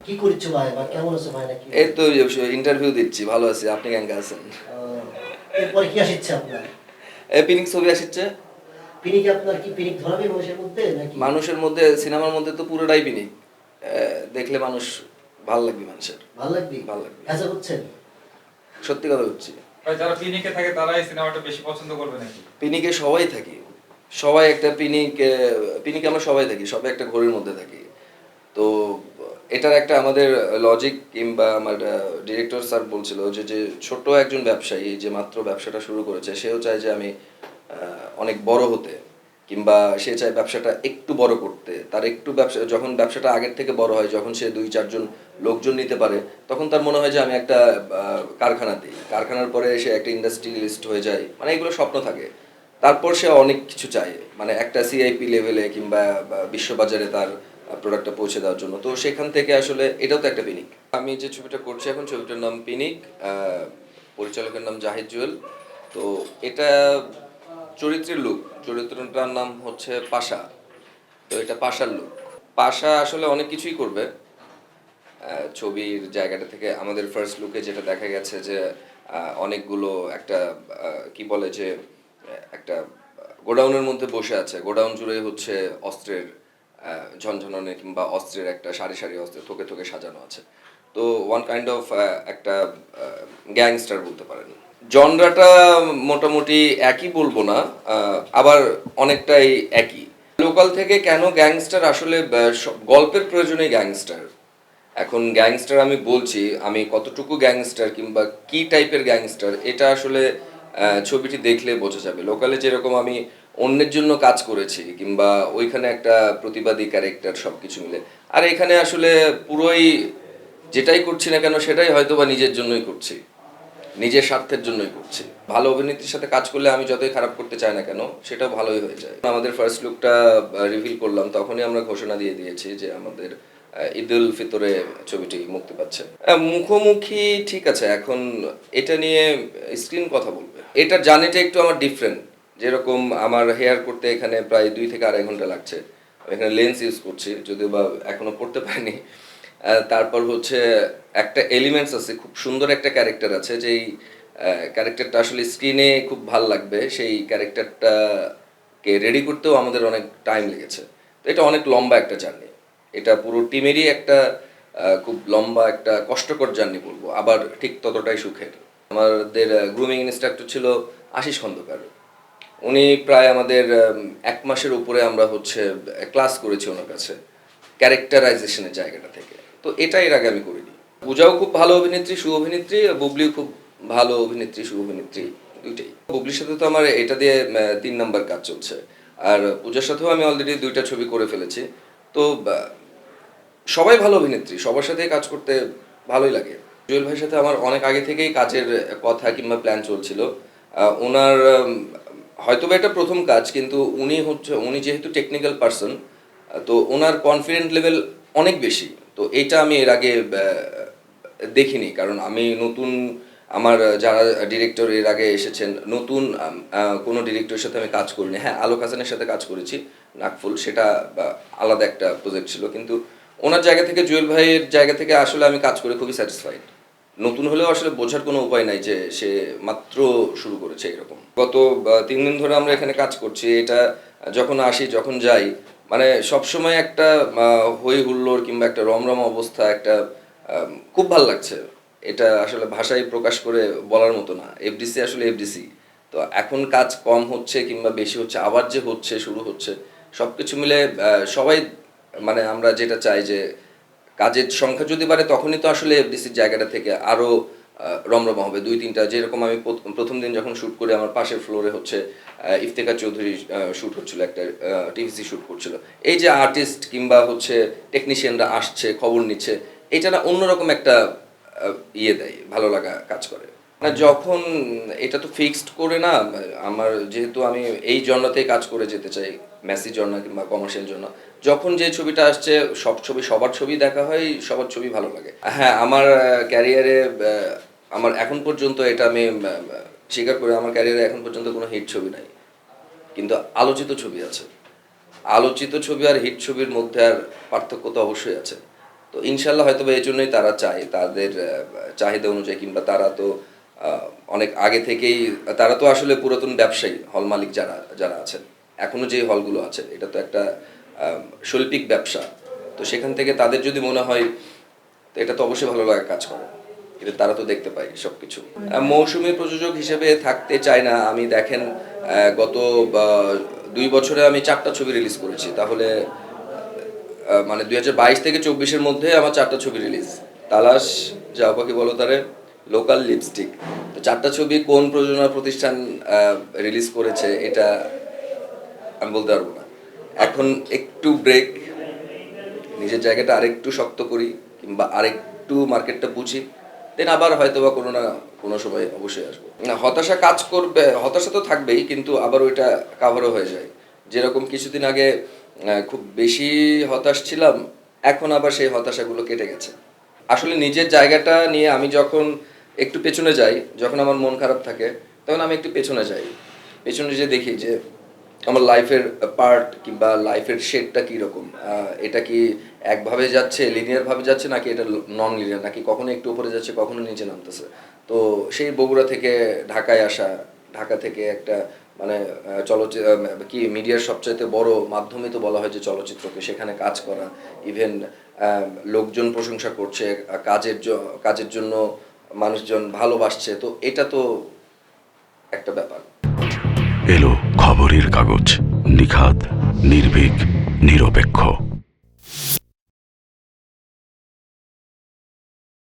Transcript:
কি করছো ভাই বা কেমন আছো ভাই নাকি? এই তো ইন্টারভিউ দিচ্ছি, ভালো আছি। আপনি কেমন আছেন? এরপরে কি আসছে আপনার? পিনিক ছবি আসছে। পিনিক আপনার কি পিনিক ধরাবে মানুষের মধ্যে নাকি? মানুষের মধ্যে, সিনেমার মধ্যে তো পুরোটাই পিনিক। দেখলে মানুষ ভাল লাগবে, মানুষের ভালো লাগবে? ভাল লাগবে। হ্যাঁ করছেন? সত্যি কথা বলছি। ভাই যারা পিনিকে থাকে তারাই সিনেমাটা বেশি পছন্দ করবে নাকি? পিনিকে সবাই থাকি, সবাই একটা পিনিকে আমরা সবাই থাকি, সবাই একটা ঘোরের মধ্যে থাকি। তো এটার একটা আমাদের লজিক, কিংবা আমার ডিরেক্টর স্যার বলছিল যে ছোট একজন ব্যবসায়ী যে মাত্র ব্যবসাটা শুরু করেছে, সেও চায় যে আমি অনেক বড় হতে, কিংবা সে চায় ব্যবসাটা একটু বড় করতে। তার একটু ব্যবসা যখন ব্যবসাটা আগের থেকে বড় হয়, যখন সে 2-4 জন লোকজন নিতে পারে, তখন তার মনে হয় যে আমি একটা কারখানা দিই। কারখানার পরে সে একটা ইন্ডাস্ট্রিয়ালিস্ট হয়ে যায়, মানে এগুলো স্বপ্ন থাকে। তারপর সে অনেক কিছু চায়, মানে একটা সিআইপি লেভেলে কিংবা বিশ্ববাজারে তার প্রোডাক্টটা পৌঁছে দেওয়ার জন্য। তো সেখান থেকে আসলে এটাও তো একটা পিনিক। আমি যে ছবিটা করছি এখন, ছবিটার নাম পিনিক। পরিচালকের নাম জাহিদ জুয়েল। তো এটা চরিত্রের লুক, চরিত্রটার নাম হচ্ছে পাশা। তো এটা পাশার লুক। পাশা আসলে অনেক কিছুই করবে। ছবির জায়গাটা থেকে আমাদের ফার্স্ট লুকে যেটা দেখা গেছে যে অনেকগুলো একটা কি বলে যে একটা গোডাউনের মধ্যে বসে আছে। গোডাউন জুড়ে হচ্ছে অস্ত্রের ঝনঝনানি, কিংবা অস্ত্রের একটা সারি সারি অস্ত্র থোকে থোকে সাজানো আছে। তো ওয়ান কাইন্ড অফ একটা গ্যাংস্টার বলতে পারেন। জনরাটা মোটামুটি একই বলবো না, আবার অনেকটাই একই। লোকাল থেকে কেন গ্যাংস্টার, আসলে গল্পের প্রয়োজনে গ্যাংস্টার। এখন গ্যাংস্টার আমি বলছি, আমি কতটুকু গ্যাংস্টার কিংবা কি টাইপের গ্যাংস্টার, এটা আসলে ছবিটি দেখলে বোঝা যাবে। লোকালে যেরকম আমি অন্যের জন্য কাজ করেছি, কিংবা ওইখানে একটা প্রতিবাদী ক্যারেক্টার, সব কিছু মিলে। আর এখানে আসলে পুরোই যেটাই করছি না কেন, সেটাই হয়তো বা নিজের জন্যই করছি, নিজের স্বার্থের জন্যই করছি। ভালো অভিনেত্রীর সাথে কাজ করলে আমি যতই খারাপ করতে চাই না কেন, সেটাও ভালোই হয়ে যায়। আমাদের ফার্স্ট লুকটা রিভিল করলাম, তখনই আমরা ঘোষণা দিয়ে দিয়েছি যে আমাদের ঈদুল ফিতরে ছবিটি মুক্তি পাচ্ছে। মুখোমুখি ঠিক আছে, এখন এটা নিয়ে স্ক্রিন কথা বলবে। এটার জার্নিটা একটু আমার ডিফারেন্ট। যেরকম আমার হেয়ার করতে এখানে প্রায় 2 থেকে 2.5 ঘন্টা লাগছে, আমি এখানে লেন্স ইউজ করছি, যদিও বা এখনো পড়তে পারিনি। তারপর হচ্ছে একটা এলিমেন্টস আছে, খুব সুন্দর একটা ক্যারেক্টার আছে, যেই ক্যারেক্টারটা আসলে স্ক্রিনে খুব ভাল লাগবে, সেই ক্যারেক্টারটাকে রেডি করতেও আমাদের অনেক টাইম লেগেছে। তো এটা অনেক লম্বা একটা জার্নি। এটা পুরো টিমেরই একটা খুব লম্বা একটা কষ্টকর জার্নি বলবো, আবার ঠিক ততটাই সুখের। আমাদের গ্রুমিং ইনস্ট্রাক্টর ছিল আশিস খন্দকার। উনি প্রায় আমাদের 1 মাসের উপরে আমরা হচ্ছে ক্লাস করেছি ওনার কাছে, ক্যারেক্টারাইজেশনের জায়গাটা থেকে। তো এটা এর আগে আমি করিনি। পূজাও খুব ভালো অভিনেত্রী, সু অভিনেত্রী, বুবলিও খুব ভালো অভিনেত্রী, সু অভিনেত্রী, দুইটাই। বুবলির সাথে তো আমার এটা দিয়ে 3 নাম্বার কাজ চলছে। আর পূজার সাথেও আমি অলরেডি 2টা ছবি করে ফেলেছি। তো সবাই ভালো অভিনেত্রী, সবার সাথেই কাজ করতে ভালোই লাগে। জুয়েল ভাইয়ের সাথে আমার অনেক আগে থেকেই কাজের কথা কিংবা প্ল্যান চলছিল। ওনার হয়তো বা এটা প্রথম কাজ, কিন্তু উনি যেহেতু টেকনিক্যাল পার্সন, তো ওনার কনফিডেন্ট লেভেল অনেক বেশি। তো এইটা আমি এর আগে দেখিনি, কারণ আমি নতুন। আমার যারা ডিরেক্টর এর আগে এসেছেন, নতুন কোনো ডিরেক্টরের সাথে আমি কাজ করিনি। হ্যাঁ, আলোক হাসানের সাথে কাজ করেছি, নাকফুল, সেটা আলাদা একটা প্রজেক্ট ছিল। কিন্তু ওনার জায়গা থেকে, জুয়েল ভাইয়ের জায়গা থেকে আসলে আমি কাজ করে খুবই স্যাটিসফাইড। নতুন হলেও আসলে বোঝার কোনো উপায় নাই যে সে মাত্র শুরু করেছে এরকম। গত 3 দিন ধরে আমরা এখানে কাজ করছি। এটা যখন আসি, যখন যাই, মানে সবসময় একটা হই হুল্লোড় কিংবা একটা রমরম অবস্থা, একটা খুব ভাল লাগছে। এটা আসলে ভাষায় প্রকাশ করে বলার মতো না। এফডিসি আসলে এফডিসি। তো এখন কাজ কম হচ্ছে কিংবা বেশি হচ্ছে, আবার যে হচ্ছে, শুরু হচ্ছে, সব কিছু মিলে সবাই, মানে আমরা যেটা চাই যে কাজের সংখ্যা যদি বাড়ে, তখনই তো আসলে এফডিসির জায়গাটা থেকে আরও রমরমা হবে। 2-3টা, যেরকম আমি প্রথম দিন যখন শ্যুট করি, আমার পাশের ফ্লোরে হচ্ছে ইফতেখার চৌধুরী শ্যুট হচ্ছিল, একটা টিভিসি শ্যুট করছিল। এই যে আর্টিস্ট কিংবা হচ্ছে টেকনিশিয়ানরা আসছে, খবর নিচ্ছে, এটা না অন্যরকম একটা ইয়ে দেয়, ভালো লাগা কাজ করে না যখন। এটা তো ফিক্সড করে না। আমার যেহেতু আমি এই জনরাতেই কাজ করে যেতে চাই, মেসি জনরা কিংবা কমার্শিয়াল জনরা, যখন যে ছবিটা আসছে, সবার ছবি দেখা হয়, সবার ছবি ভালো লাগে। হ্যাঁ, আমার ক্যারিয়ারে, আমার এখন পর্যন্ত, এটা আমি স্বীকার করি, আমার ক্যারিয়ারে এখন পর্যন্ত কোনো হিট ছবি নাই, কিন্তু আলোচিত ছবি আছে। আলোচিত ছবি আর হিট ছবির মধ্যে আর পার্থক্য তো অবশ্যই আছে। তো ইনশাল্লাহ হয়তো বা এই জন্যই তারা চায়, তাদের চাহিদা অনুযায়ী, কিংবা তারা তো অনেক আগে থেকেই, তারা তো আসলে পুরাতন ব্যবসায়ী, হল মালিক যারা যারা আছেন, এখনো যে হলগুলো আছে, এটা তো একটা শৈল্পিক ব্যবসা। তো সেখান থেকে তাদের যদি মনে হয়, তো এটা তো অবশ্যই ভালো লাগা কাজ করে, কিন্তু তারা তো দেখতে পায় সব কিছু। মৌসুমী প্রযোজক হিসেবে থাকতে চাই না আমি। দেখেন, গত 2 বছরে আমি 4টা ছবি রিলিজ করেছি, তাহলে মানে 2022 থেকে 24-এর মধ্যে আমার 4টা ছবি রিলিজ। তালাশ, যা পাখি বলো তারে, লোকাল, লিপস্টিক। তো 4টা ছবি কোন প্রযোজনা প্রতিষ্ঠান রিলিজ করেছে এটা আমি বলতে পারবো না। এখন একটু ব্রেক, নিজের জায়গাটা আরেকটু শক্ত করি, কিংবা আরেকটু মার্কেটটা বুঝি, দেন আবার হয়তো বা কোনো না কোনো সময় অবশ্যই আসবো। না, হতাশা কাজ করবে, হতাশা তো থাকবেই, কিন্তু আবার ওইটা কাভারও হয়ে যায়। যেরকম কিছুদিন আগে খুব বেশি হতাশ ছিলাম, এখন আবার সেই হতাশাগুলো কেটে গেছে। আসলে নিজের জায়গাটা নিয়ে আমি যখন একটু পেছনে যাই, যখন আমার মন খারাপ থাকে, তখন আমি একটু পেছনে যাই, পেছনে যে দেখি যে আমার লাইফের পার্ট কিংবা লাইফের শেডটা কীরকম, এটা কি একভাবে যাচ্ছে, লিনিয়ারভাবে যাচ্ছে, নাকি এটা নন লিনিয়ার, নাকি কখনো একটু উপরে যাচ্ছে, কখনো নিচে নামতেছে। তো সেই বগুড়া থেকে ঢাকায় আসা, ঢাকা থেকে একটা মানে চলচ্চিত্র কি মিডিয়ার সবচাইতে বড় মাধ্যমই তো বলা হয় যে চলচ্চিত্রকে, সেখানে কাজ করা, ইভেন লোকজন প্রশংসা করছে, কাজের জন্য মানুষজন ভালোবাসছে, তো এটা তো একটা ব্যাপার। এলো খবরের কাগজ, নিখাত, নির্ভীক, নিরপেক্ষ।